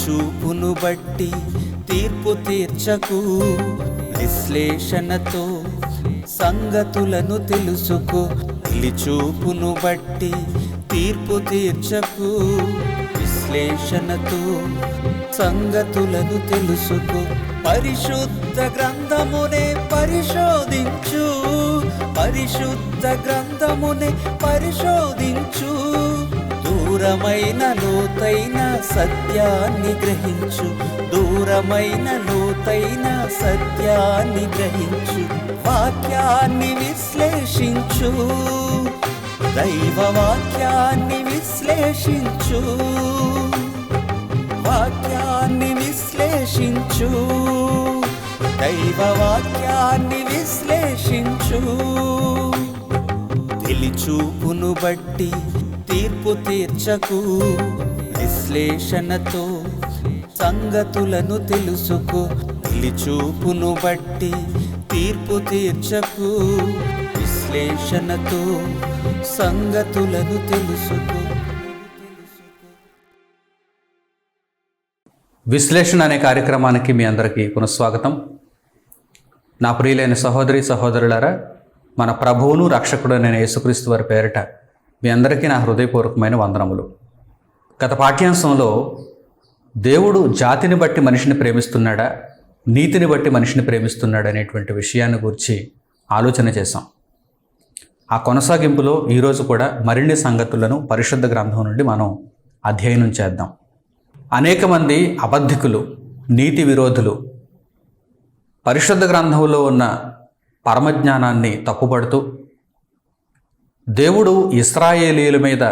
చూపును బట్టి తీర్పు తీర్చకు, విశ్లేషణతో సంగతులను తెలుసుకో. చూపును బట్టి తీర్పు తీర్చకు, విశ్లేషణతో సంగతులను తెలుసుకో. పరిశుద్ధ గ్రంథమునే పరిశోధించు, పరిశుద్ధ గ్రంథమునే పరిశోధించు. దూరమైన లోతైన సత్యాన్ని గ్రహించు, దూరమైన లోతైన సత్యాన్ని గ్రహించు. వాక్యాన్ని విశ్లేషించు, దైవ వాక్యాన్ని విశ్లేషించు, వాక్యాన్ని విశ్లేషించు, దైవ వాక్యాన్ని విశ్లేషించు. చూపును బట్టి తీర్పు తీర్చకు, విశ్లేషణతో సంగతులను తెలుసుకో. చూపును బట్టి తీర్పు తీర్చకు, విశ్లేషణతో సంగతులను తెలుసుకో. విశ్లేషణ అనే కార్యక్రమానికి మీ అందరికీ పునఃస్వాగతం. నా ప్రియులైన సహోదరి సహోదరులారా, మన ప్రభువును రక్షకుడు అయిన యేసుక్రీస్తు వారి పేరిట మీ అందరికీ నా హృదయపూర్వకమైన వందనములు. గత పాఠ్యాంశంలో దేవుడు జాతిని బట్టి మనిషిని ప్రేమిస్తున్నాడా, నీతిని బట్టి మనిషిని ప్రేమిస్తున్నాడా అనేటువంటి విషయాన్ని గురించి ఆలోచన చేశాం. ఆ కొనసాగింపులో ఈరోజు కూడా మరిన్ని సంగతులను పరిశుద్ధ గ్రంథం నుండి మనం అధ్యయనం చేద్దాం. అనేక మంది అబద్ధికులు, నీతి విరోధులు పరిశుద్ధ గ్రంథంలో ఉన్న పరమజ్ఞానాన్ని తప్పుపడుతూ దేవుడు ఇశ్రాయేలీయుల మీద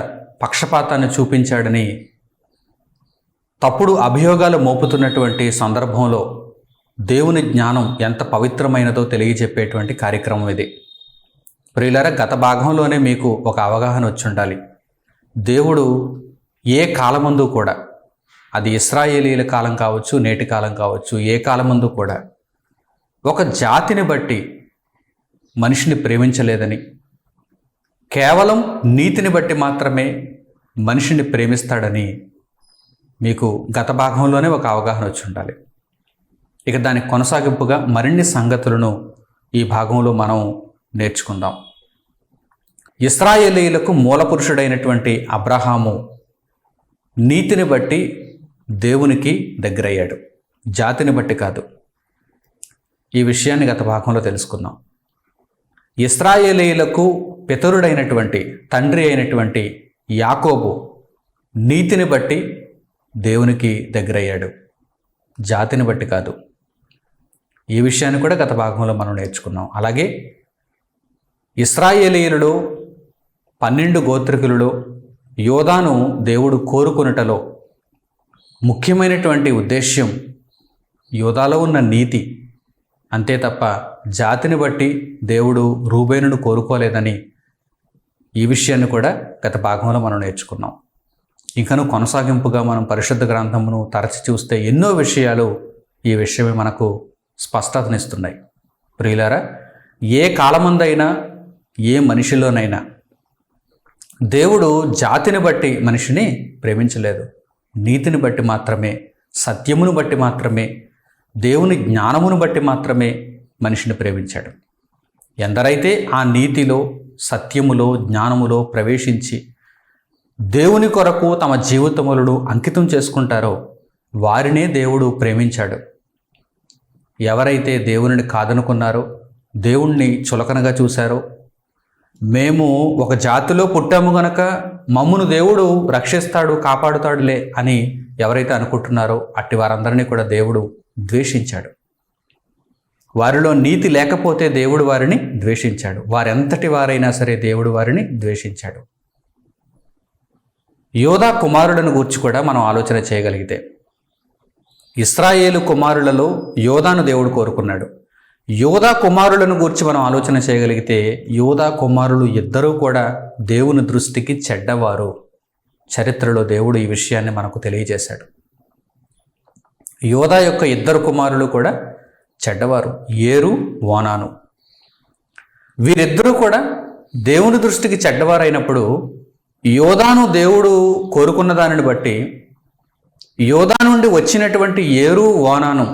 పక్షపాతాన్ని చూపించాడని తప్పుడు అభియోగాలు మోపుతున్నటువంటి సందర్భంలో దేవుని జ్ఞానం ఎంత పవిత్రమైనదో తెలియజెప్పేటువంటి కార్యక్రమం ఇది. ప్రియులారా, గత భాగంలోనే మీకు ఒక అవగాహన వచ్చి ఉండాలి. దేవుడు ఏ కాలమందు కూడా, అది ఇశ్రాయేలీయుల కాలం కావచ్చు, నేటి కాలం కావచ్చు, ఏ కాలమందు కూడా ఒక జాతిని బట్టి మనిషిని ప్రేమించలేదని, కేవలం నీతిని బట్టి మాత్రమే మనిషిని ప్రేమిస్తాడని మీకు గత భాగంలోనే ఒక అవగాహన వచ్చి ఉండాలి. ఇక దానికి కొనసాగింపుగా మరిన్ని సంగతులను ఈ భాగంలో మనం నేర్చుకుందాం. ఇశ్రాయేలీయులకు మూలపురుషుడైనటువంటి అబ్రహాము నీతిని బట్టి దేవునికి దగ్గరయ్యాడు, జాతిని బట్టి కాదు. ఈ విషయాన్ని గత భాగంలో తెలుసుకుందాం. ఇశ్రాయేలీయులకు పితరుడైనటువంటి, తండ్రి అయినటువంటి యాకోబు నీతిని బట్టి దేవునికి దగ్గరయ్యాడు, జాతిని బట్టి కాదు. ఈ విషయాన్ని కూడా గత భాగంలో మనం నేర్చుకున్నాం. అలాగే ఇశ్రాయేలీయులలో 12 గోత్రికులలో యోదాను దేవుడు కోరుకొనుటలో ముఖ్యమైనటువంటి ఉద్దేశ్యం యోదాలో ఉన్న నీతి, అంతే తప్ప జాతిని బట్టి దేవుడు రూబేనును కోరుకోలేదని ఈ విషయాన్ని కూడా గత భాగంలో మనం నేర్చుకున్నాం. ఇంకను కొనసాగింపుగా మనం పరిశుద్ధ గ్రంథమును తరచి చూస్తే ఎన్నో విషయాలు ఈ విషయమే మనకు స్పష్టతనిస్తున్నాయి. ప్రియులారా, ఏ కాలమందైనా, ఏ మనిషిలోనైనా దేవుడు జాతిని బట్టి మనిషిని ప్రేమించలేదు, నీతిని బట్టి మాత్రమే, సత్యమును బట్టి మాత్రమే, దేవుని జ్ఞానమును బట్టి మాత్రమే మనిషిని ప్రేమించాడు. ఎందరైతే ఆ నీతిలో, సత్యములో, జ్ఞానములో ప్రవేశించి దేవుని కొరకు తమ జీవితములను అంకితం చేసుకుంటారో వారినే దేవుడు ప్రేమించాడు. ఎవరైతే దేవునిని కాదనుకున్నారో, దేవుణ్ణి చులకనగా చూశారో, మేము ఒక జాతిలో పుట్టాము గనక మమ్మును దేవుడు రక్షిస్తాడు, కాపాడుతాడులే అని ఎవరైతే అనుకుంటున్నారో అట్టి వారందరినీ కూడా దేవుడు ద్వేషించాడు. వారిలో నీతి లేకపోతే దేవుడు వారిని ద్వేషించాడు. వారెంతటి వారైనా సరే దేవుడు వారిని ద్వేషించాడు. యోదా కుమారులను గూర్చి కూడా మనం ఆలోచన చేయగలిగితే, ఇశ్రాయేలు కుమారులలో యోదాను దేవుడు కోరుకున్నాడు. యోదా కుమారులను గూర్చి మనం ఆలోచన చేయగలిగితే, యోదా కుమారులు ఇద్దరూ కూడా దేవుని దృష్టికి చెడ్డవారు. చరిత్రలో దేవుడు ఈ విషయాన్ని మనకు తెలియజేశాడు. యోదా యొక్క 2 కుమారులు కూడా చెడ్డవారు, ఏరు, ఓనాను. వీరిద్దరూ కూడా దేవుని దృష్టికి చెడ్డవారైనప్పుడు యోదాను దేవుడు కోరుకున్న దానిని బట్టి యోదా నుండి వచ్చినటువంటి ఏరు ఓనాను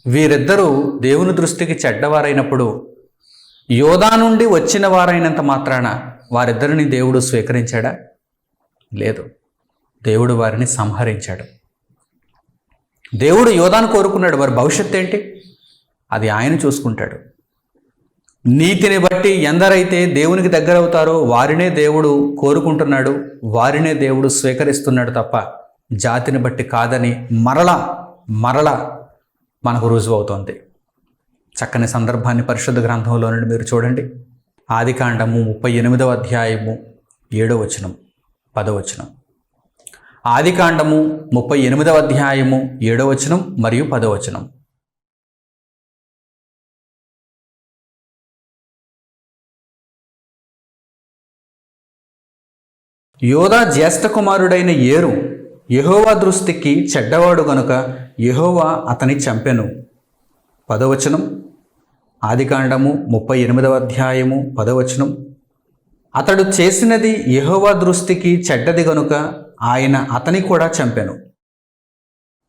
వీరిద్దరూ దేవుని దృష్టికి చెడ్డవారైనప్పుడు యోదా నుండి వచ్చిన వారైనంత మాత్రాన వారిద్దరిని దేవుడు స్వీకరించాడా? లేదు. దేవుడు వారిని సంహరించాడు. దేవుడు యోదాను కోరుకున్నాడు. వారి భవిష్యత్తు ఏంటి? అది ఆయన చూసుకుంటాడు. నీతిని బట్టి ఎందరైతే దేవునికి దగ్గర అవుతారో వారినే దేవుడు కోరుకుంటున్నాడు, వారినే దేవుడు స్వీకరిస్తున్నాడు తప్ప జాతిని బట్టి కాదని మరలా మనకు రుజువు అవుతోంది. చక్కని సందర్భాన్ని పరిశుద్ధ గ్రంథంలో నుండి మీరు చూడండి. ఆదికాండము 38వ అధ్యాయము 7వ వచనం 10వ వచనం. ఆదికాండము 38వ అధ్యాయము 7వ వచనం మరియు 10వ వచనం. యోదా జ్యేష్ఠ కుమారుడైన ఏరు యెహోవా దృష్టికి చెడ్డవాడు గనుక యెహోవా అతని చంపెను. 10వ వచనం. ఆదికాండము 38వ అధ్యాయము 10వ వచనం. అతడు చేసినది యెహోవా దృష్టికి చెడ్డది గనుక ఆయన అతని కూడా చంపెను.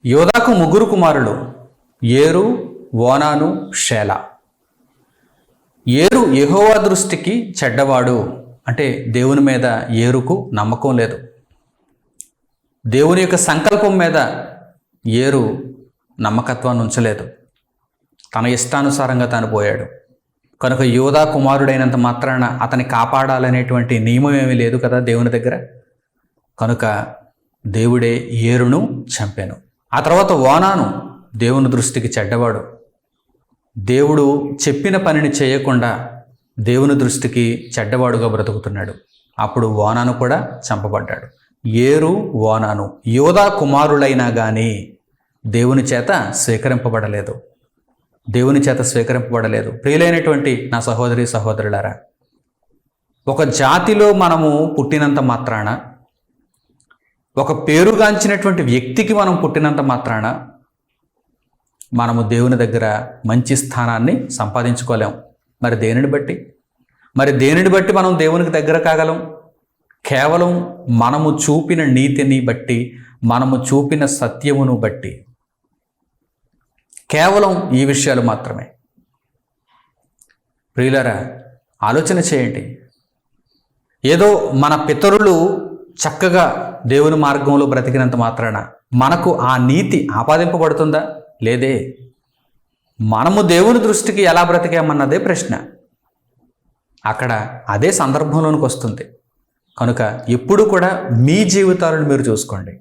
యోదాకు 3 కుమారులు, ఏరు, ఓనాను, షేలా. ఏరు యెహోవా దృష్టికి చెడ్డవాడు అంటే దేవుని మీద ఏరుకు నమ్మకం లేదు. దేవుని యొక్క సంకల్పం మీద ఏరు నమ్మకత్వాన్ని ఉంచలేదు. తన ఇష్టానుసారంగా తాను పోయాడు కనుక యోదా కుమారుడైనంత మాత్రాన అతని కాపాడాలనేటువంటి నియమం ఏమీ లేదు కదా దేవుని దగ్గర. కనుక దేవుడే ఏరును చంపాను. ఆ తర్వాత ఓనాను దేవుని దృష్టికి చెడ్డవాడు. దేవుడు చెప్పిన పనిని చేయకుండా దేవుని దృష్టికి చెడ్డవాడుగా బ్రతుకుతున్నాడు. అప్పుడు ఓనాను కూడా చంపబడ్డాడు. ఏరు, ఓనాను యోదా కుమారులైనా కానీ దేవుని చేత స్వీకరింపబడలేదు. ప్రియులైనటువంటి నా సహోదరి సహోదరులారా, ఒక జాతిలో మనము పుట్టినంత మాత్రాన, ఒక పేరుగాంచినటువంటి వ్యక్తికి మనం పుట్టినంత మాత్రాన మనము దేవుని దగ్గర మంచి స్థానాన్ని సంపాదించుకోలేం. మరి దేనిని బట్టి మనం దేవునికి దగ్గర కాగలం? కేవలం మనము చూపిన నీతిని బట్టి, మనము చూపిన సత్యమును బట్టి. కేవలం ఈ విషయాలు మాత్రమే. ప్రియులారా, ఆలోచన చేయండి. ఏదో మన పితరులు చక్కగా దేవుని మార్గంలో బ్రతికినంత మాత్రాన మనకు ఆ నీతి ఆపాదింపబడుతుందా? లేదే. మనము దేవుని దృష్టికి ఎలా బ్రతికామన్నదే ప్రశ్న. అక్కడ అదే సందర్భంలోనికి వస్తుంది. కనుక ఎప్పుడు కూడా మీ జీవితాలను మీరు చూసుకోండి.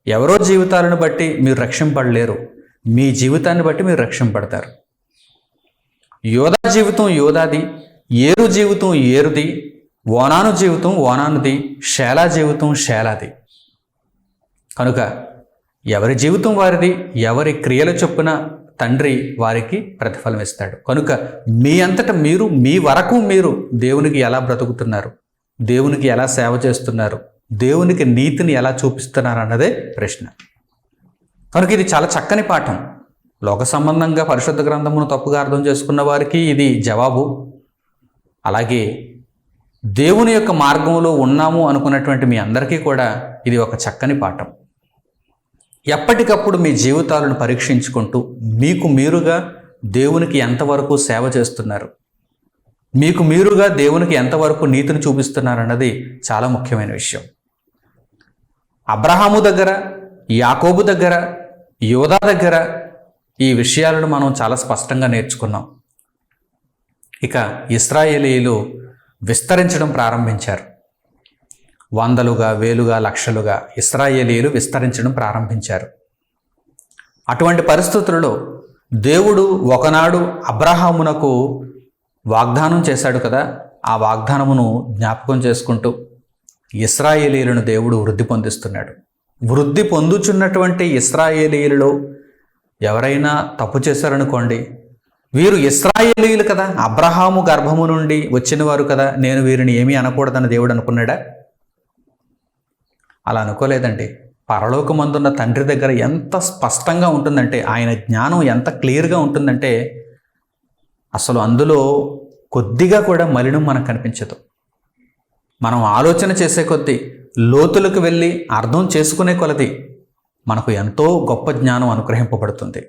ఎవరో జీవితాలను బట్టి మీరు రక్షింపడలేరు. మీ జీవితాన్ని బట్టి మీరు రక్షింపడతారు. యోదా జీవితం యోదాది, ఏరు జీవితం ఏరుది, ఓనాను జీవితం ఓనానుది, షేలా జీవితం షేలాది. కనుక ఎవరి జీవితం వారిది, ఎవరి క్రియల చొప్పున తండ్రి వారికి ప్రతిఫలం ఇస్తాడు. కనుక మీ అంతటా మీరు, మీ వరకు మీరు దేవునికి ఎలా బ్రతుకుతున్నారు, దేవునికి ఎలా సేవ చేస్తున్నారు, దేవునికి నీతిని ఎలా చూపిస్తున్నారు అన్నదే ప్రశ్న. కనుక ఇది చాలా చక్కని పాఠం. లోక సంబంధంగా పరిశుద్ధ గ్రంథమును తప్పుగా అర్థం చేసుకున్న వారికి ఇది జవాబు. అలాగే దేవుని యొక్క మార్గంలో ఉన్నాము అనుకున్నటువంటి మీ అందరికీ కూడా ఇది ఒక చక్కని పాఠం. ఎప్పటికప్పుడు మీ జీవితాలను పరీక్షించుకుంటూ మీకు మీరుగా దేవునికి ఎంతవరకు సేవ చేస్తున్నారు, మీకు మీరుగా దేవునికి ఎంతవరకు నీతిని చూపిస్తున్నారన్నది చాలా ముఖ్యమైన విషయం. అబ్రహాము దగ్గర, యాకోబు దగ్గర, యోదా దగ్గర ఈ విషయాలను మనం చాలా స్పష్టంగా నేర్చుకున్నాం. ఇక ఇశ్రాయేలీయులు విస్తరించడం ప్రారంభించారు. వందలుగా, వేలుగా, లక్షలుగా ఇశ్రాయేలీయులు విస్తరించడం ప్రారంభించారు. అటువంటి పరిస్థితులలో దేవుడు ఒకనాడు అబ్రహామునకు వాగ్దానం చేశాడు కదా, ఆ వాగ్దానమును జ్ఞాపకం చేసుకుంటూ ఇశ్రాయేలీయులను దేవుడు వృద్ధి పొందిస్తున్నాడు. వృద్ధి పొందుచున్నటువంటి ఇశ్రాయేలీయులలో ఎవరైనా తప్పు చేశారనుకోండి, వీరు ఇశ్రాయేలీయులు కదా, అబ్రహాము గర్భము నుండి వచ్చిన వారు కదా, నేను వీరిని ఏమీ అనకూడదని దేవుడు అనుకున్నాడా? అలా అనుకోలేదండి. పరలోకమందున్న తండ్రి దగ్గర ఎంత స్పష్టంగా ఉంటుందంటే, ఆయన జ్ఞానం ఎంత క్లియర్గా ఉంటుందంటే అసలు అందులో కొద్దిగా కూడా మలినం మనకు కనిపించదు. మనం ఆలోచన చేసే కొద్దీ, లోతులకు వెళ్ళి అర్థం చేసుకునే కొలది మనకు ఎంతో గొప్ప జ్ఞానం అనుగ్రహింపబడుతుంది.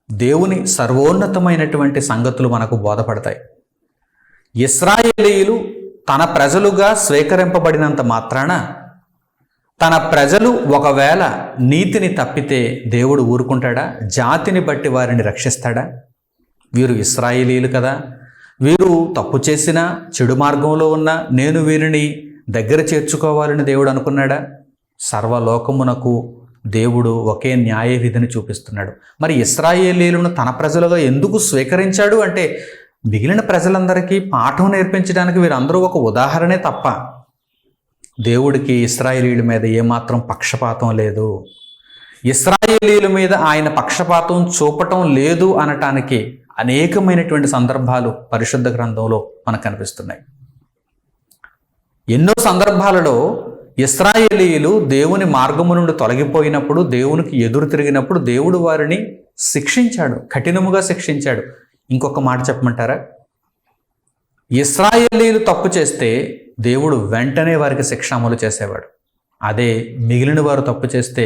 దేవుని సర్వోన్నతమైనటువంటి సంగతులు మనకు బోధపడతాయి. ఇశ్రాయేలీయులు తన ప్రజలుగా స్వీకరింపబడినంత మాత్రాన తన ప్రజలు ఒకవేళ నీతిని తప్పితే దేవుడు ఊరుకుంటాడా? జాతిని బట్టి వారిని రక్షిస్తాడా? వీరు ఇశ్రాయేలీయులు కదా, వీరు తప్పు చేసినా చెడు మార్గంలో ఉన్నా నేను వీరిని దగ్గర చేర్చుకోవాలని దేవుడు అనుకున్నాడా? సర్వలోకమునకు దేవుడు ఒకే న్యాయ విధిని చూపిస్తున్నాడు. మరి ఇశ్రాయేలీయులను తన ప్రజలుగా ఎందుకు స్వీకరించాడు అంటే మిగిలిన ప్రజలందరికీ పాఠం నేర్పించడానికి వీరందరూ ఒక ఉదాహరణే తప్ప దేవుడికి ఇశ్రాయేలీయుల మీద ఏమాత్రం పక్షపాతం లేదు. ఇశ్రాయేలీయుల మీద ఆయన పక్షపాతం చూపటం లేదు అనటానికి అనేకమైనటువంటి సందర్భాలు పరిశుద్ధ గ్రంథంలో మనకు కనిపిస్తున్నాయి. ఎన్నో సందర్భాలలో ఇశ్రాయేలీయులు దేవుని మార్గము నుండి తొలగిపోయినప్పుడు, దేవునికి ఎదురు తిరిగినప్పుడు దేవుడు వారిని శిక్షించాడు, కఠినముగా శిక్షించాడు. ఇంకొక మాట చెప్పమంటారా? ఇశ్రాయేలీయులు తప్పు చేస్తే దేవుడు వెంటనే వారికి శిక్ష అమలు చేసేవాడు. అదే మిగిలిన వారు తప్పు చేస్తే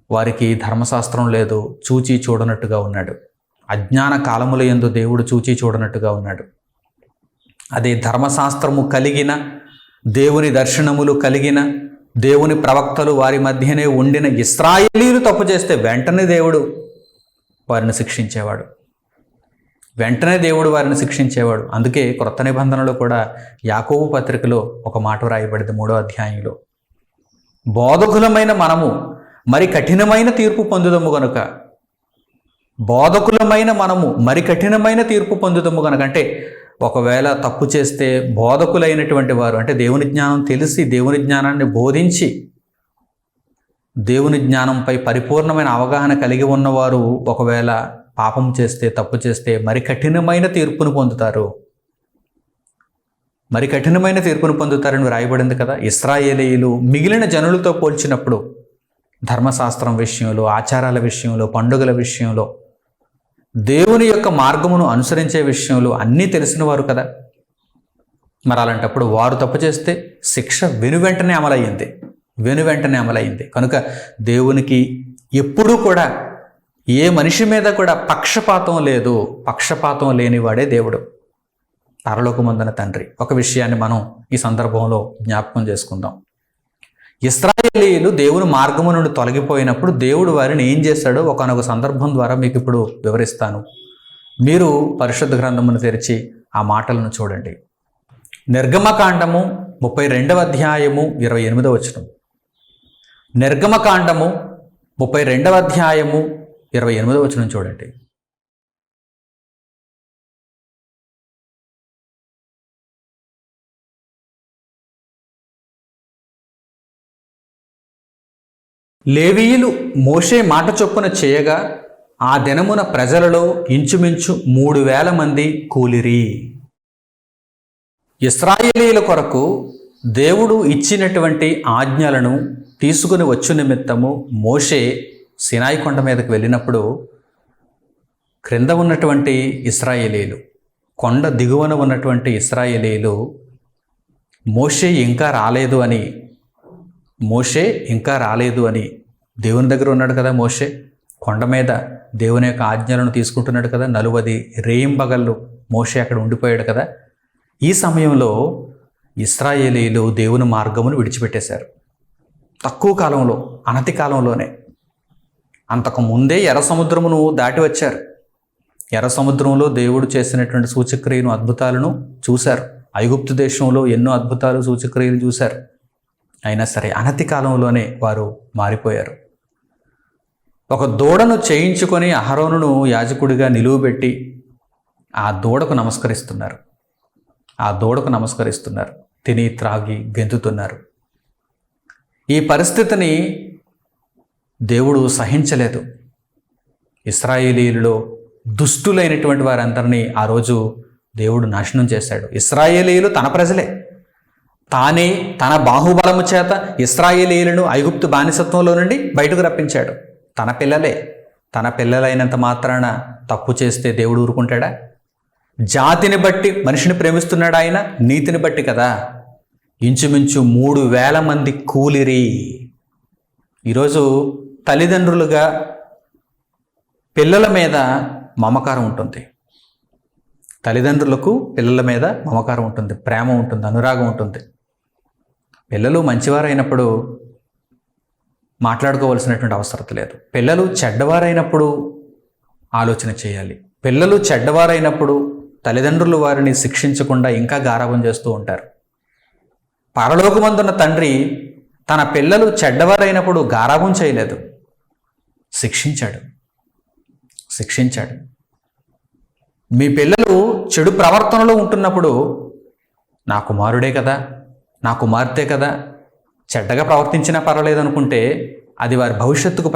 వారికి ధర్మశాస్త్రం లేదు, చూచి చూడనట్టుగా ఉన్నాడు. అజ్ఞాన కాలముల యందు దేవుడు చూచి చూడనట్టుగా ఉన్నాడు. అదే ధర్మశాస్త్రము కలిగిన, దేవుని దర్శనములు కలిగిన, దేవుని ప్రవక్తలు వారి మధ్యనే ఉండిన ఇశ్రాయేలీయులు తప్పు చేస్తే వెంటనే దేవుడు వారిని శిక్షించేవాడు. అందుకే క్రొత్త నిబంధనలో కూడా యాకోబు పత్రికలో ఒక మాట వ్రాయబడింది 3వ అధ్యాయంలో, బోధకులమైన మనము మరి కఠినమైన తీర్పు పొందుదము గనుక, అంటే ఒకవేళ తప్పు చేస్తే బోధకులైనటువంటి వారు, అంటే దేవుని జ్ఞానం తెలిసి దేవుని జ్ఞానాన్ని బోధించి దేవుని జ్ఞానంపై పరిపూర్ణమైన అవగాహన కలిగి ఉన్నవారు ఒకవేళ పాపం చేస్తే, తప్పు చేస్తే మరి కఠినమైన తీర్పును పొందుతారని రాయబడింది కదా. ఇశ్రాయేలీయులు మిగిలిన జనులతో పోల్చినప్పుడు ధర్మశాస్త్రం విషయంలో, ఆచారాల విషయంలో, పండుగల విషయంలో, దేవుని యొక్క మార్గమును అనుసరించే విషయంలో అన్నీ తెలిసిన వారు కదా. మరి అలాంటప్పుడు వారు తప్పు చేస్తే శిక్ష వెనువెంటనే అమలయ్యింది. కనుక దేవునికి ఎప్పుడూ కూడా ఏ మనిషి మీద కూడా పక్షపాతం లేదు. పక్షపాతం లేనివాడే దేవుడు, పరలోకమందున తండ్రి. ఒక విషయాన్ని మనం ఈ సందర్భంలో జ్ఞాపకం చేసుకుందాం. ఇశ్రాయేలీయులు దేవుని మార్గము నుండి తొలగిపోయినప్పుడు దేవుడు వారిని ఏం చేశాడో ఒకనొక సందర్భం ద్వారా మీకు ఇప్పుడు వివరిస్తాను. మీరు పరిశుద్ధ గ్రంథమును తెరిచి ఆ మాటలను చూడండి. నిర్గమకాండము 32వ అధ్యాయము 28వ వచనం. నిర్గమకాండము 32వ అధ్యాయము 28వ వచనం చూడండి. లేవీయులు మోషే మాట చొప్పున చేయగా ఆ దినమున ప్రజలలో ఇంచుమించు 3,000 మంది కూలిరి. ఇశ్రాయేలీయుల కొరకు దేవుడు ఇచ్చినటువంటి ఆజ్ఞలను తీసుకుని వచ్చు నిమిత్తము మోషే సినాయి కొండ మీదకు వెళ్ళినప్పుడు క్రింద ఉన్నటువంటి ఇశ్రాయేలీయులు, కొండ దిగువన ఉన్నటువంటి ఇశ్రాయేలీయులు మోషే ఇంకా రాలేదు అని దేవుని దగ్గర ఉన్నాడు కదా. మోషే కొండ మీద దేవుని యొక్క ఆజ్ఞలను తీసుకుంటున్నాడు కదా. 40 రేయింబగళ్ళు మోషే అక్కడ ఉండిపోయాడు కదా. ఈ సమయంలో ఇశ్రాయేలీయులు దేవుని మార్గమును విడిచిపెట్టేశారు. తక్కువ కాలంలో, అనతి కాలంలోనే. అంతకు ముందే ఎర్ర సముద్రమును దాటి వచ్చారు. ఎర్ర సముద్రంలో దేవుడు చేసినటువంటి సూచక్రియను, అద్భుతాలను చూశారు. ఐగుప్తు దేశంలో ఎన్నో అద్భుతాలు, సూచక్రియలు చూశారు. అయినా సరే అనతి కాలంలోనే వారు మారిపోయారు. ఒక దూడను చేయించుకొని అహరోనును యాజకుడిగా నిలువబెట్టి ఆ దూడకు నమస్కరిస్తున్నారు. తిని త్రాగి గెంతుతున్నారు. ఈ పరిస్థితిని దేవుడు సహించలేదు. ఇశ్రాయేలీయులలో దుష్టులైనటువంటి వారందరినీ ఆ రోజు దేవుడు నాశనం చేశాడు. ఇశ్రాయేలీయులు తన ప్రజలే. తానే తన బాహుబలము చేత ఇశ్రాయేలీయులను ఐగుప్తు బానిసత్వంలో నుండి బయటకు రప్పించాడు. తన పిల్లలే. తన పిల్లలైనంత మాత్రాన తప్పు చేస్తే దేవుడు ఊరుకుంటాడా? జాతిని బట్టి మనిషిని ప్రేమిస్తున్నాడు ఆయన, నీతిని బట్టి కదా. ఇంచుమించు 3,000 మంది కూలిరి. ఈరోజు తల్లిదండ్రులుగా పిల్లల మీద మమకారం ఉంటుంది. తల్లిదండ్రులకు పిల్లల మీద మమకారం ఉంటుంది, ప్రేమ ఉంటుంది, అనురాగం ఉంటుంది. పిల్లలు మంచివారైనప్పుడు మాట్లాడుకోవాల్సినటువంటి అవసరం లేదు. పిల్లలు చెడ్డవారైనప్పుడు ఆలోచన చేయాలి. పిల్లలు చెడ్డవారైనప్పుడు తల్లిదండ్రులు వారిని శిక్షించకుండా ఇంకా గారాబం చేస్తూ ఉంటారు. పరలోకమందున్న తండ్రి తన పిల్లలు చెడ్డవారైనప్పుడు గారాబం చేయలేదు, శిక్షించాడు. మీ పిల్లలు చెడు ప్రవర్తనలో ఉంటున్నప్పుడు నా కుమారుడే కదా, నా కుమార్తె కదా, చెడ్డగా ప్రవర్తించినా పర్వాలేదు అనుకుంటే అది వారి భవిష్యత్తుకు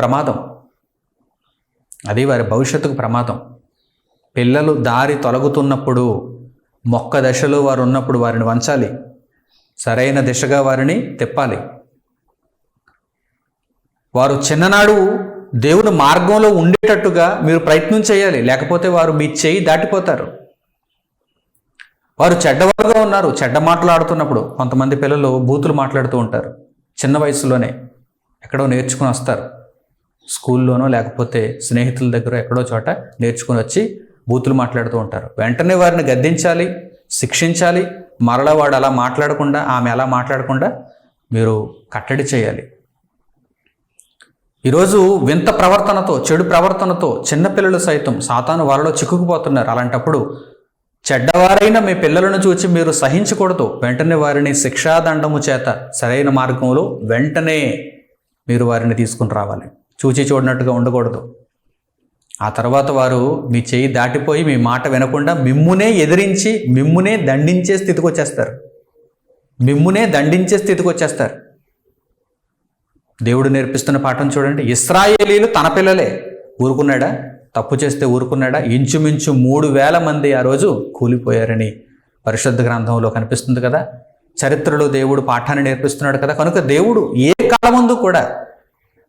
ప్రమాదం. పిల్లలు దారి తొలగుతున్నప్పుడు, మొక్క దశలో వారు ఉన్నప్పుడు వారిని వంచాలి, సరైన దిశగా వారిని తిప్పాలి. వారు చిన్ననాడు దేవుని మార్గంలో ఉండేటట్టుగా మీరు ప్రయత్నం చేయాలి, లేకపోతే వారు మీ చేయి దాటిపోతారు. వారు చెడ్డవారుగా ఉన్నారు, చెడ్డ మాట్లాడుతున్నప్పుడు కొంతమంది పిల్లలు బూతులు మాట్లాడుతూ ఉంటారు. చిన్న వయసులోనే ఎక్కడో నేర్చుకుని వస్తారు, స్కూల్లోనో లేకపోతే స్నేహితుల దగ్గర ఎక్కడో చోట నేర్చుకుని వచ్చి బూతులు మాట్లాడుతూ ఉంటారు. వెంటనే వారిని గద్దించాలి, శిక్షించాలి. మరలా వాడు అలా మాట్లాడకుండా, ఆమె అలా మాట్లాడకుండా మీరు కట్టడి చేయాలి. ఈరోజు వింత ప్రవర్తనతో, చెడు ప్రవర్తనతో చిన్నపిల్లలు సైతం సాతాను వాళ్ళలో చిక్కుకుపోతున్నారు. అలాంటప్పుడు చెడ్డవారైన మీ పిల్లలను చూచి మీరు సహించకూడదు. వెంటనే వారిని శిక్షాదండము చేత సరైన మార్గంలో వెంటనే మీరు వారిని తీసుకుని రావాలి. చూచి చూడనట్టుగా ఉండకూడదు. ఆ తర్వాత వారు మీ చేయి దాటిపోయి మీ మాట వినకుండా మిమ్మునే ఎదిరించి మిమ్మునే దండించే స్థితికి వచ్చేస్తారు. దేవుడు నేర్పిస్తున్న పాఠం చూడండి. ఇశ్రాయేలీలు తన పిల్లలే, ఊరుకున్నాడా? తప్పు చేస్తే ఊరుకున్నాడా? ఇంచుమించు 3,000 మంది ఆ రోజు కూలిపోయారని పరిశుద్ధ గ్రంథంలో కనిపిస్తుంది కదా. చరిత్రలో దేవుడు పాఠాన్ని నేర్పిస్తున్నాడు కదా. కనుక దేవుడు ఏ కాలమందు కూడా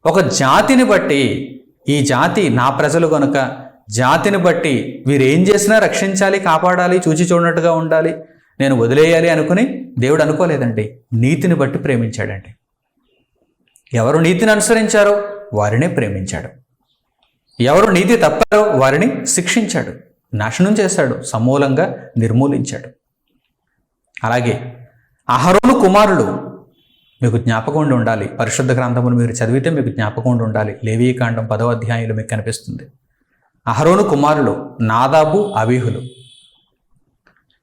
ఒక జాతిని బట్టి, ఈ జాతి నా ప్రజలు కనుక జాతిని బట్టి వీరేం చేసినా రక్షించాలి, కాపాడాలి, చూచి చూడనట్టుగా ఉండాలి, నేను వదిలేయాలి అనుకుని దేవుడు అనుకోలేదండి. నీతిని బట్టి ప్రేమించాడండి. ఎవరు నీతిని అనుసరించారో వారినే ప్రేమించాడు. ఎవరు నీతి తప్పారో వారిని శిక్షించాడు, నాశనం చేశాడు, సమూలంగా నిర్మూలించాడు. అలాగే అహరోను కుమారులు మీకు జ్ఞాపకం ఉండి ఉండాలి. పరిశుద్ధ గ్రంథమును మీరు చదివితే మీకు జ్ఞాపకం ఉండి ఉండాలి. లేవీకాండం 10వ అధ్యాయంలో మీకు కనిపిస్తుంది. అహరోను కుమారులు నాదాబు, అబీహులు.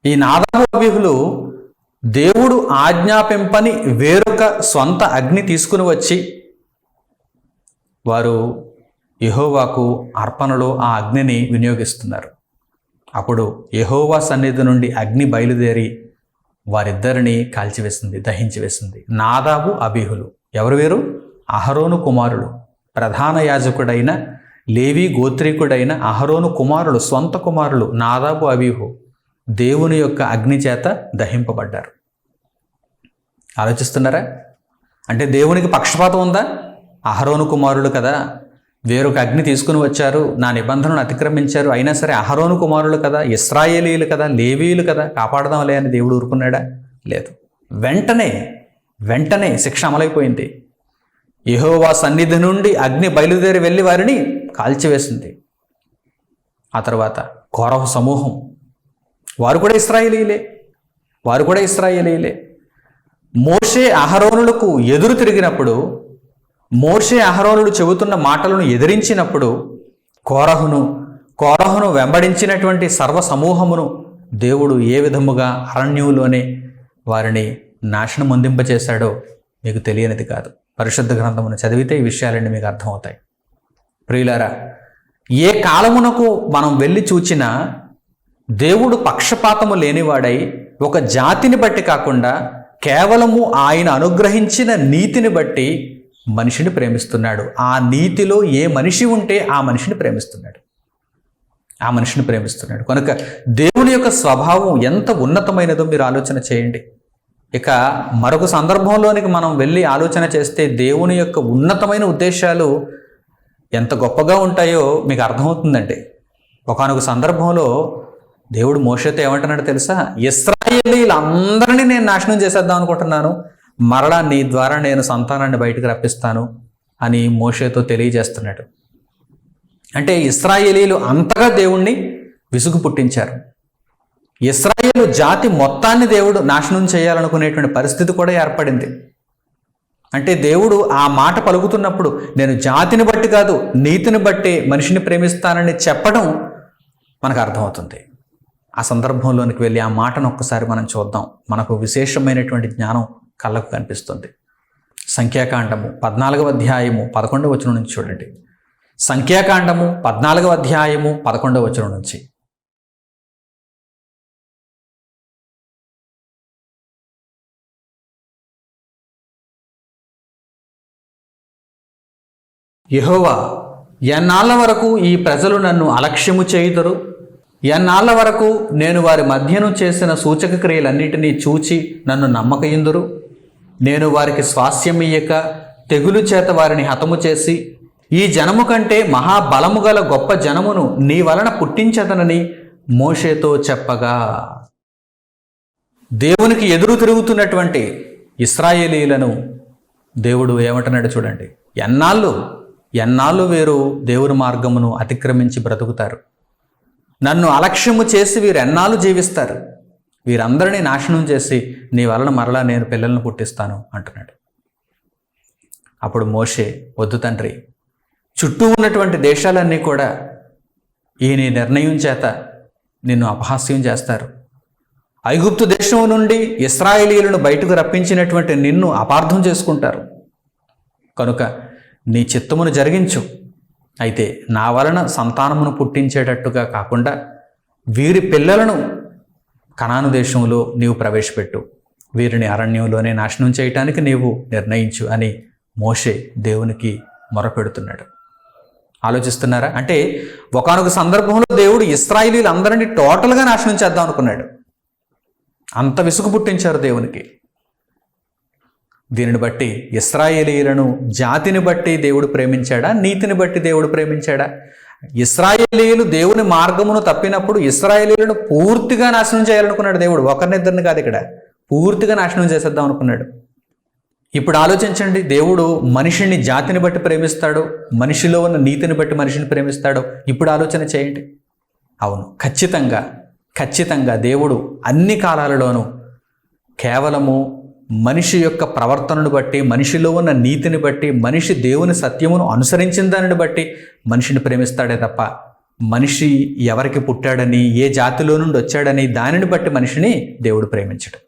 ఈ నాదాబు, అబీహులు దేవుడు ఆజ్ఞాపింపని వేరొక స్వంత అగ్ని తీసుకుని వచ్చి వారు యెహోవాకు అర్పణలో ఆ అగ్నిని వినియోగిస్తున్నారు. అప్పుడు యెహోవా సన్నిధి నుండి అగ్ని బయలుదేరి వారిద్దరిని కాల్చివేసింది, దహించివేసింది. నాదాబు, అబీహులు ఎవరు? వీరు అహరోను కుమారులు. ప్రధాన యాజకుడైన లేవి గోత్రీకుడైన అహరోను కుమారులు, స్వంత కుమారులు నాదాబు, అబీహు దేవుని యొక్క అగ్ని చేత దహింపబడ్డారు. ఆలోచిస్తున్నారా? అంటే దేవునికి పక్షపాతం ఉందా? అహరోను కుమారులు కదా, వేరొక అగ్ని తీసుకుని వచ్చారు, నా నిబంధనను అతిక్రమించారు, అయినా సరే అహరోను కుమారులు కదా, ఇశ్రాయేలీలు కదా, లేవీయులు కదా, కాపాడదాంలే అని దేవుడు ఊరుకున్నాడా? లేదు. వెంటనే శిక్ష అమలైపోయింది. యెహోవా సన్నిధి నుండి అగ్ని బయలుదేరి వెళ్ళి వారిని కాల్చివేసింది. ఆ తర్వాత కోరహ సమూహం, వారు కూడా ఇశ్రాయేలీలే. మోషే అహరోనులకు ఎదురు తిరిగినప్పుడు, మోషే అహరోనులు చెబుతున్న మాటలను ఎదిరించినప్పుడు కోరహును వెంబడించినటువంటి సర్వ సమూహమును దేవుడు ఏ విధముగా అరణ్యంలోనే వారిని నాశనం అందింపచేశాడో మీకు తెలియనిది కాదు. పరిశుద్ధ గ్రంథమును చదివితే ఈ విషయాలన్నీ మీకు అర్థమవుతాయి. ప్రియులారా, ఏ కాలమునకు మనం వెళ్ళి చూచినా దేవుడు పక్షపాతము లేనివాడై ఒక జాతిని బట్టి కాకుండా కేవలము ఆయన అనుగ్రహించిన నీతిని బట్టి మనిషిని ప్రేమిస్తున్నాడు. ఆ నీతిలో ఏ మనిషి ఉంటే ఆ మనిషిని ప్రేమిస్తున్నాడు. కనుక దేవుని యొక్క స్వభావం ఎంత ఉన్నతమైనదో మీరు ఆలోచన చేయండి. ఇక మరొక సందర్భంలోనికి మనం వెళ్ళి ఆలోచన చేస్తే దేవుని యొక్క ఉన్నతమైన ఉద్దేశాలు ఎంత గొప్పగా ఉంటాయో మీకు అర్థమవుతుందండి. ఒకానొక సందర్భంలో దేవుడు మోషేతో ఏమంటున్నాడు తెలుసా? ఇశ్రాయేలీలందరినీ నేను నాశనం చేసేద్దాం అనుకుంటున్నాను, మరలా నీ ద్వారా నేను సంతానాన్ని బయటకు రప్పిస్తాను, అని మోషేతో తెలియజేస్తున్నాడు. అంటే ఇశ్రాయేలీలు అంతగా దేవుణ్ణి విసుగు పుట్టించారు. ఇశ్రాయేలు జాతి మొత్తాన్ని దేవుడు నాశనం చేయాలనుకునేటువంటి పరిస్థితి కూడా ఏర్పడింది. అంటే దేవుడు ఆ మాట పలుకుతున్నప్పుడు నేను జాతిని బట్టి కాదు నీతిని బట్టి మనిషిని ప్రేమిస్తానని చెప్పడం మనకు అర్థమవుతుంది. ఆ సందర్భంలోనికి వెళ్ళి ఆ మాటను ఒక్కసారి మనం చూద్దాం. మనకు విశేషమైనటువంటి జ్ఞానం కళ్ళకు కనిపిస్తుంది. సంఖ్యాకాండము 14వ అధ్యాయము 11వ వచనం నుంచి చూడండి. సంఖ్యాకాండము 14వ అధ్యాయము 11వ వచనం నుంచి. యెహోవా, ఎన్నాళ్ళ వరకు ఈ ప్రజలు నన్ను అలక్ష్యము చేయుదురు? ఎన్నాళ్ళ వరకు నేను వారి మధ్యను చేసిన సూచక క్రియలన్నిటినీ చూచి నన్ను నమ్మకయిందురు? నేను వారికి స్వాస్యమియ్యక తెగులు చేత వారిని హతము చేసి ఈ జనము కంటే మహాబలము గల గొప్ప జనమును నీ వలన పుట్టించదనని మోషేతో చెప్పగా. దేవునికి ఎదురు తిరుగుతున్నటువంటి ఇశ్రాయేలీలను దేవుడు ఏమంటున్నాడు చూడండి. ఎన్నాళ్ళు వీరు దేవుని మార్గమును అతిక్రమించి బ్రతుకుతారు? నన్ను అలక్ష్యము చేసి వీరు ఎన్నాళ్ళు జీవిస్తారు? వీరందరినీ నాశనం చేసి నీ వలన మరలా నేను పిల్లలను పుట్టిస్తాను అంటున్నాడు. అప్పుడు మోషే, వద్దు తండ్రి, చుట్టూ ఉన్నటువంటి దేశాలన్నీ కూడా ఈ నీ నిర్ణయం చేత నిన్ను అపహాస్యం చేస్తారు. ఐగుప్తు దేశం నుండి ఇశ్రాయేలీయులను బయటకు రప్పించినటువంటి నిన్ను అపార్థం చేసుకుంటారు. కనుక నీ చిత్తమును జరిగించు. అయితే నా వలన సంతానమును పుట్టించేటట్టుగా కాకుండా వీరి పిల్లలను కనాను దేశంలో నీవు ప్రవేశపెట్టు, వీరిని అరణ్యంలోనే నాశనం చేయటానికి నీవు నిర్ణయించు అని మోషే దేవునికి మొరపెడుతున్నాడు. ఆలోచిస్తున్నారా? అంటే ఒకానొక సందర్భంలో దేవుడు ఇశ్రాయేలీయులందరినీ టోటల్గా నాశనం చేద్దాం అనుకున్నాడు. అంత విసుగు పుట్టించారు దేవునికి. దీనిని బట్టి ఇశ్రాయేలీయులను జాతిని బట్టి దేవుడు ప్రేమించాడా, నీతిని బట్టి దేవుడు ప్రేమించాడా? ఇశ్రాయేలీయులు దేవుని మార్గమును తప్పినప్పుడు ఇశ్రాయేలీయులను పూర్తిగా నాశనం చేయాలనుకున్నాడు దేవుడు. ఒకరినిద్దరిని కాదు, ఇక్కడ పూర్తిగా నాశనం చేసేద్దాం అనుకున్నాడు. ఇప్పుడు ఆలోచించండి, దేవుడు మనిషిని జాతిని బట్టి ప్రేమిస్తాడు, మనిషిలో ఉన్న నీతిని బట్టి మనిషిని ప్రేమిస్తాడు. ఇప్పుడు ఆలోచన చేయండి. అవును, ఖచ్చితంగా దేవుడు అన్ని కాలాలలోనూ కేవలము మనిషి యొక్క ప్రవర్తనను బట్టి, మనిషిలో ఉన్న నీతిని బట్టి, మనిషి దేవుని సత్యమును అనుసరించిన దానిని బట్టి మనిషిని ప్రేమిస్తాడే తప్ప మనిషి ఎవరికి పుట్టాడని, ఏ జాతిలో నుండి వచ్చాడని దానిని బట్టి మనిషిని దేవుడు ప్రేమించడు.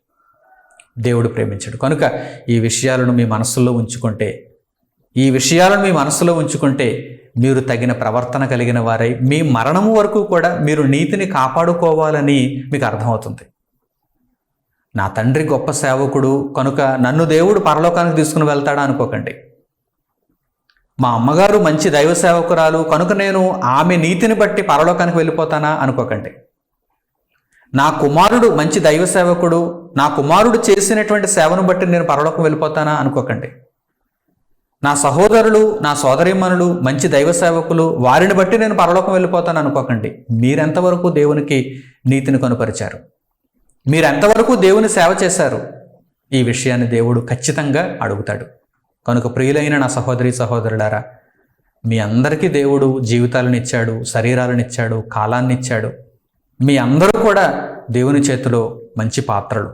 కనుక ఈ విషయాలను మీ మనస్సులో ఉంచుకుంటే మీరు తగిన ప్రవర్తన కలిగిన వారై మీ మరణము వరకు కూడా మీరు నీతిని కాపాడుకోవాలని మీకు అర్థమవుతుంది. నా తండ్రి గొప్ప సేవకుడు కనుక నన్ను దేవుడు పరలోకానికి తీసుకుని వెళ్తాడా అనుకోకండి. మా అమ్మగారు మంచి దైవ సేవకురాలు కనుక నేను ఆమె నీతిని బట్టి పరలోకానికి వెళ్ళిపోతానా అనుకోకండి. నా కుమారుడు మంచి దైవ సేవకుడు, నా కుమారుడు చేసినటువంటి సేవను బట్టి నేను పరలోకం వెళ్ళిపోతానా అనుకోకండి. నా సహోదరులు, నా సోదరీమణులు మంచి దైవ సేవకులు, వారిని బట్టి నేను పరలోకం వెళ్ళిపోతాను అనుకోకండి. మీరెంతవరకు దేవునికి నీతిని కనుపరిచారు? మీరెంతవరకు దేవుని సేవ చేశారు? ఈ విషయాన్ని దేవుడు ఖచ్చితంగా అడుగుతాడు. కనుక ప్రియులైన నా సహోదరి సహోదరులారా, మీ అందరికీ దేవుడు జీవితాలను ఇచ్చాడు, శరీరాలను ఇచ్చాడు, కాలాన్ని ఇచ్చాడు. మీ అందరూ కూడా దేవుని చేతిలో మంచి పాత్రలు.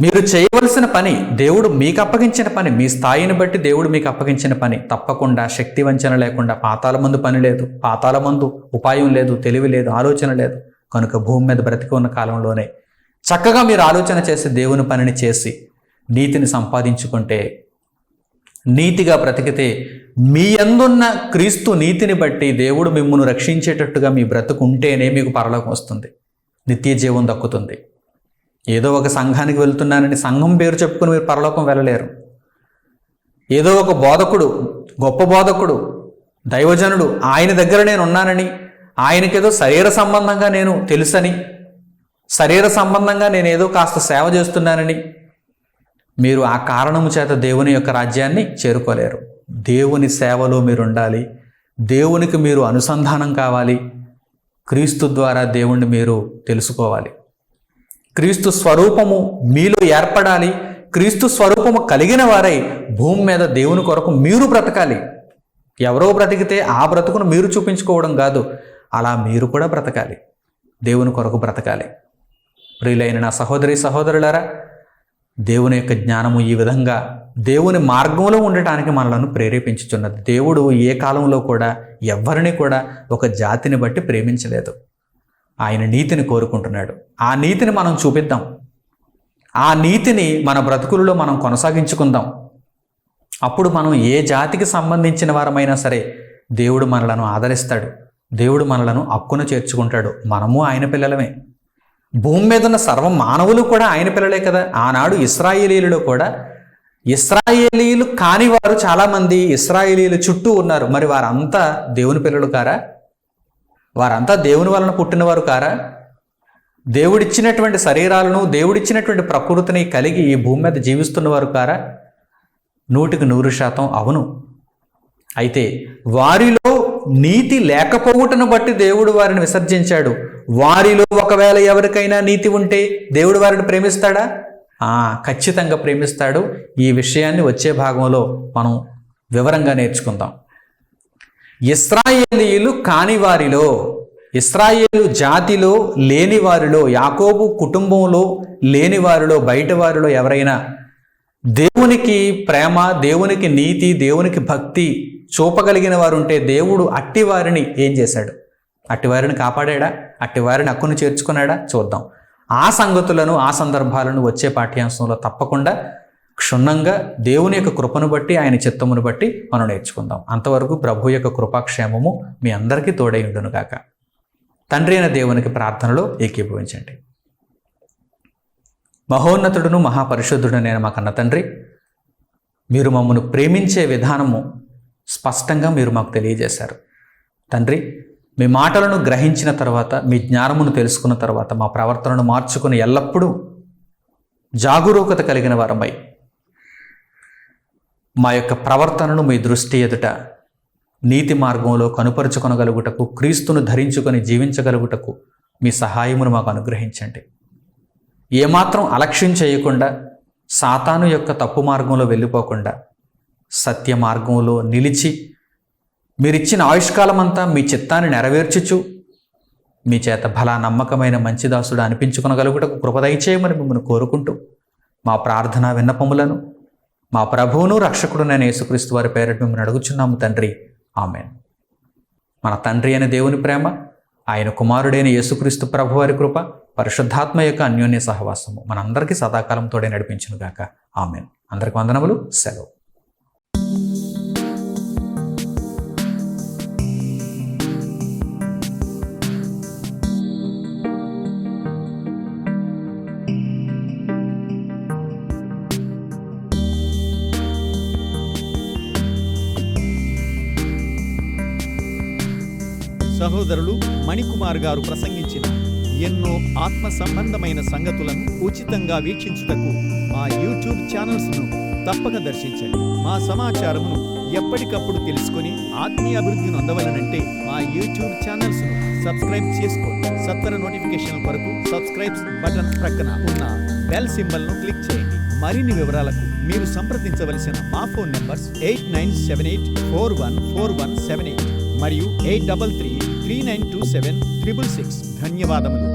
మీరు చేయవలసిన పని, దేవుడు మీకు అప్పగించిన పని, మీ స్థాయిని బట్టి దేవుడు మీకు అప్పగించిన పని తప్పకుండా శక్తి వంచన లేకుండా, పాతాళమందు పని లేదు, పాతాళమందు ఉపాయం లేదు, తెలివి లేదు, ఆలోచన లేదు. కనుక భూమి మీద బ్రతికి ఉన్న కాలంలోనే చక్కగా మీరు ఆలోచన చేసి దేవుని పనిని చేసి నీతిని సంపాదించుకుంటే, నీతిగా బ్రతికితే మీ యందున్న క్రీస్తు నీతిని బట్టి దేవుడు మిమ్మల్ని రక్షించేటట్టుగా మీ బ్రతుకుంటేనే మీకు పరలోకం వస్తుంది, నిత్య జీవం దక్కుతుంది. ఏదో ఒక సంఘానికి వెళ్తున్నానని సంఘం పేరు చెప్పుకుని మీరు పరలోకం వెళ్ళలేరు. ఏదో ఒక బోధకుడు, గొప్ప బోధకుడు, దైవజనుడు, ఆయన దగ్గర నేను ఉన్నానని, ఆయనకేదో శరీర సంబంధంగా నేను తెలుసని, శరీర సంబంధంగా నేను ఏదో కాస్త సేవ చేస్తున్నానని మీరు ఆ కారణము చేత దేవుని యొక్క రాజ్యాన్ని చేరుకోలేరు. దేవుని సేవలో మీరు ఉండాలి, దేవునికి మీరు అనుసంధానం కావాలి, క్రీస్తు ద్వారా దేవుణ్ణి మీరు తెలుసుకోవాలి, క్రీస్తు స్వరూపము మీలో ఏర్పడాలి, క్రీస్తు స్వరూపము కలిగిన వారై భూమి మీద దేవుని కొరకు మీరు బ్రతకాలి. ఎవరో బ్రతికితే ఆ బ్రతుకును మీరు చూపించుకోవడం కాదు, అలా మీరు కూడా బ్రతకాలి, దేవుని కొరకు బ్రతకాలి. ప్రియులైన నా సహోదరి సహోదరులారా, దేవుని యొక్క జ్ఞానము ఈ విధంగా దేవుని మార్గంలో ఉండటానికి మనలను ప్రేరేపించుచున్నది. దేవుడు ఏ కాలంలో కూడా ఎవ్వరిని కూడా ఒక జాతిని బట్టి ప్రేమించలేదు. ఆయన నీతిని కోరుకుంటున్నాడు. ఆ నీతిని మనం చూపిద్దాం. ఆ నీతిని మన బ్రతుకులలో మనం కొనసాగించుకుందాం. అప్పుడు మనం ఏ జాతికి సంబంధించిన వారమైనా సరే దేవుడు మనలను ఆదరిస్తాడు, దేవుడు మనలను హక్కున చేర్చుకుంటాడు. మనము ఆయన పిల్లలమే. భూమి మీద ఉన్న సర్వ మానవులు కూడా ఆయన పిల్లలే కదా. ఆనాడు ఇశ్రాయేలీయులు కూడా, ఇశ్రాయేలీయులు కాని వారు చాలామంది ఇశ్రాయేలీయుల చుట్టూ ఉన్నారు. మరి వారంతా దేవుని పిల్లలు కారా? వారంతా దేవుని వలన పుట్టినవారు కారా? దేవుడిచ్చినటువంటి శరీరాలను, దేవుడిచ్చినటువంటి ప్రకృతిని కలిగి ఈ భూమి మీద జీవిస్తున్నవారు కారా? 100% అవును. అయితే వారిలో నీతి లేకపోవుటను బట్టి దేవుడు వారిని విసర్జించాడు. వారిలో ఒకవేళ ఎవరికైనా నీతి ఉంటే దేవుడు వారిని ప్రేమిస్తాడా? ఖచ్చితంగా ప్రేమిస్తాడు. ఈ విషయాన్ని వచ్చే భాగంలో మనం వివరంగా నేర్చుకుందాం. ఇశ్రాయేలీయులు కాని వారిలో, ఇశ్రాయేలు జాతిలో లేని వారిలో, యాకోబు కుటుంబంలో లేని వారిలో, బయట వారిలో ఎవరైనా దేవునికి ప్రేమ, దేవునికి నీతి, దేవునికి భక్తి చూపగలిగిన వారు ఉంటే దేవుడు అట్టివారిని ఏం చేశాడు? అట్టివారిని కాపాడాడా? అట్టివారిని హక్కును చేర్చుకున్నాడా? చూద్దాం. ఆ సంగతులను, ఆ సందర్భాలను వచ్చే పాఠ్యాంశంలో తప్పకుండా క్షుణ్ణంగా దేవుని యొక్క కృపను బట్టి, ఆయన చిత్తమును బట్టి మనం నేర్చుకుందాం. అంతవరకు ప్రభు యొక్క కృపాక్షేమము మీ అందరికీ తోడై ఉండును గాక. తండ్రి అయిన దేవునికి ప్రార్థనలో ఏకీభవించండి. మహోన్నతుడును మహాపరిశుద్ధుడునైన మా కన్న తండ్రి, మీరు మమ్మల్ని ప్రేమించే విధానము స్పష్టంగా మీరు మాకు తెలియజేశారు. తండ్రి, మీ మాటలను గ్రహించిన తర్వాత, మీ జ్ఞానమును తెలుసుకున్న తర్వాత మా ప్రవర్తనను మార్చుకుని ఎల్లప్పుడూ జాగరూకత కలిగిన వారమై మా యొక్క ప్రవర్తనను మీ దృష్టి ఎదుట నీతి మార్గంలో కనుపరుచుకొనగలుగుటకు, క్రీస్తును ధరించుకొని జీవించగలుగుటకు మీ సహాయమును మాకు అనుగ్రహించండి. ఏమాత్రం అలక్ష్యం చేయకుండా, సాతాను యొక్క తప్పు మార్గంలో వెళ్ళిపోకుండా సత్య మార్గంలో నిలిచి మీరిచ్చిన ఆయుష్కాలం అంతా మీ చిత్తాన్ని నెరవేర్చుచు మీ చేత భలా నమ్మకమైన మంచి దాసుడు అనిపించుకొనగలుగుటకు కృప దయచేయమని మిమ్మల్ని కోరుకుంటూ మా ప్రార్థనా విన్నపములను మా ప్రభువును రక్షకుడునైన యేసుక్రీస్తు వారి పేరిట మిమ్మల్ని అడుగుచున్నాము తండ్రి. ఆమేన్. మన తండ్రి అయిన దేవుని ప్రేమ, ఆయన కుమారుడైన యేసుక్రీస్తు ప్రభు వారి కృప, పరిశుద్ధాత్మ యొక్క అన్యోన్య సహవాసము మనందరికీ సదాకాలం తోడే నడిపించును గాక. ఆమేన్. అందరికి వందనములు. సెలవు. సహోదరులు మణికుమార్ గారు ప్రసంగించిన ఎన్నో ఆత్మ సంబంధమైన సంగతులను ఉచితంగా వీక్షించుటకు మా యూట్యూబ్ ఛానల్స్ను తప్పక దర్శించండి. మా సమాచారమును ఎప్పటికప్పుడు తెలుసుకొని ఆత్మీయ అభివృద్ధిని అందవలనంటే మా యూట్యూబ్ ఛానల్స్ను సబ్స్క్రైబ్ చేసుకోండి. సత్వర నోటిఫికేషన్ల కొరకు సబ్స్క్రైబ్ బటన్ ప్రక్కన ఉన్న బెల్ సింబల్ను క్లిక్ చేయండి. మరిన్ని వివరాలకు మీరు సంప్రదించవలసిన మా ఫోన్ నంబర్స్ 8978414178 మరియు 8333927666. ధన్యవాదములు.